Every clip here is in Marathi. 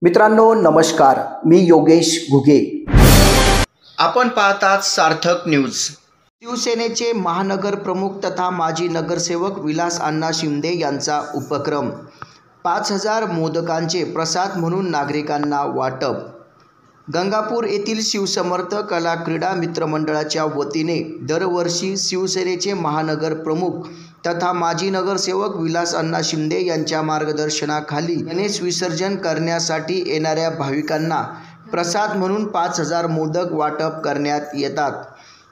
मित्रांनो नमस्कार, मी योगेश घुगे. आपण पाहतात सार्थक न्यूज. शिवसेनेचे महानगर प्रमुख तथा माजी नगरसेवक विलास अण्णा शिंदे यांचा उपक्रम. 5000 मोदकांचे प्रसाद म्हणून नागरिकांना वाटप. गंगापूर येथील शिवसमर्थ कला क्रीडा मित्रमंडळाच्या वतीने दरवर्षी शिवसेनेचे महानगर प्रमुख तथा माजी नगरसेवक विलास अण्णा शिंदे यांच्या मार्गदर्शनाखाली गणेश विसर्जन करण्यासाठी येणाऱ्या भाविकांना प्रसाद म्हणून 5000 मोदक वाटप करण्यात येतात.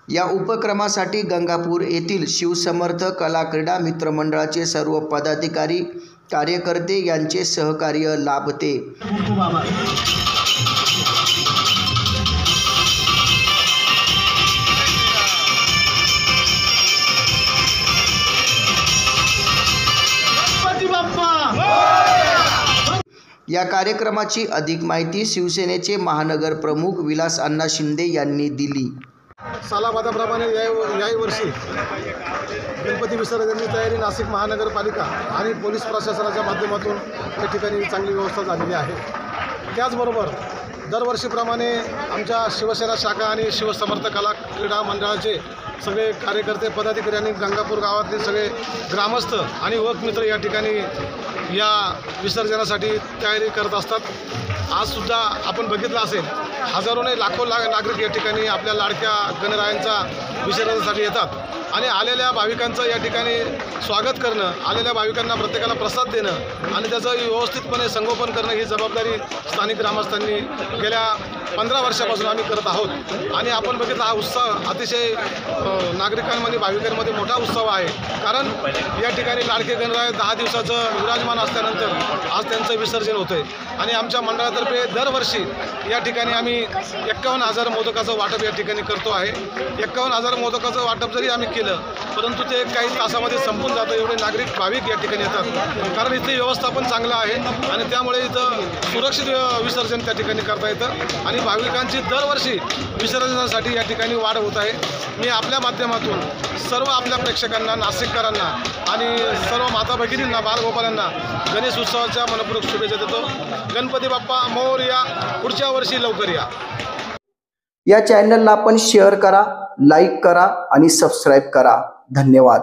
या उपक्रमासाठी गंगापूर येथील शिवसमर्थ कला क्रीडा मित्रमंडळाचे सर्व पदाधिकारी कार्यकर्ते यांचे सहकार्य लाभते. या कार्यक्रमाची अधिक माहिती शिवसेनेचे महानगर प्रमुख विलास अण्णा शिंदे यांनी दिली. सालाबादाप्रमाणे याही वर्षी गणपती विसर्जनाची तयारी नाशिक महानगरपालिका आणि पोलीस प्रशासनाच्या माध्यमातून त्या ठिकाणी चांगली व्यवस्था झालेली आहे. त्याचबरोबर दरवर्षीप्रमाणे आमच्या शिवसेना शाखा आणि शिवसमर्थ कला क्रीडा मंडळाचे सगळे कार्यकर्ते पदाधिकारी आणि गंगापूर गावातील सगळे ग्रामस्थ आणि युवक मित्र या ठिकाणी या विसर्जनासाठी तयारी करत असतात. आजसुद्धा आपण बघितलं असेल, हजारोने लाखो नागरिक या ठिकाणी आपल्या लाडक्या गणरायांचा विसर्जनासाठी येतात आणि आलेल्या भाविकांचं या ठिकाणी स्वागत करणं, आलेल्या भाविकांना प्रत्येकाला प्रसाद देणं आणि त्याचं व्यवस्थितपणे संगोपन करणं ही जबाबदारी स्थानिक ग्रामस्थांनी गेल्या 15 वर्षापासून आम्ही करत आहोत. आणि आपण बघितलं हा उत्साह अतिशय नागरिकांमध्ये भाविकांमध्ये मोठा उत्सव आहे. कारण या ठिकाणी लाडके गणराय 10 दिवसाचं विराजमान असल्यानंतर आज त्यांचं विसर्जन होतं आहे आणि आमच्या मंडळातर्फे दरवर्षी या ठिकाणी आम्ही 51,000 मोदकाचं वाटप या ठिकाणी करतो आहे. 51,000 मोदकाचं वाटप जरी आम्ही केलं परंतु ते काही तासामध्ये संपून जातं. एवढे नागरिक भाविक या ठिकाणी येतात कारण इथे व्यवस्थापन चांगलं आहे आणि त्यामुळे इथं सुरक्षित विसर्जन त्या ठिकाणी करता येतं आणि भाविकांची दरवर्षी विसर्जनासाठी या ठिकाणी वाढ होत आहे. मी आपल्या माध्यमातून सर्व आपल्या प्रेक्षकांना, नाशिककरांना आणि सर्व माता भगिनींना, बालगोपालांना गणेश उत्सवाच्या मनपूर्वक शुभेच्छा देतो. गणपती बाप्पा मोरया, पुढच्या वर्षी लवकर या. या चॅनलला आपण शेअर करा, लाईक करा आणि सबस्क्राईब करा. धन्यवाद.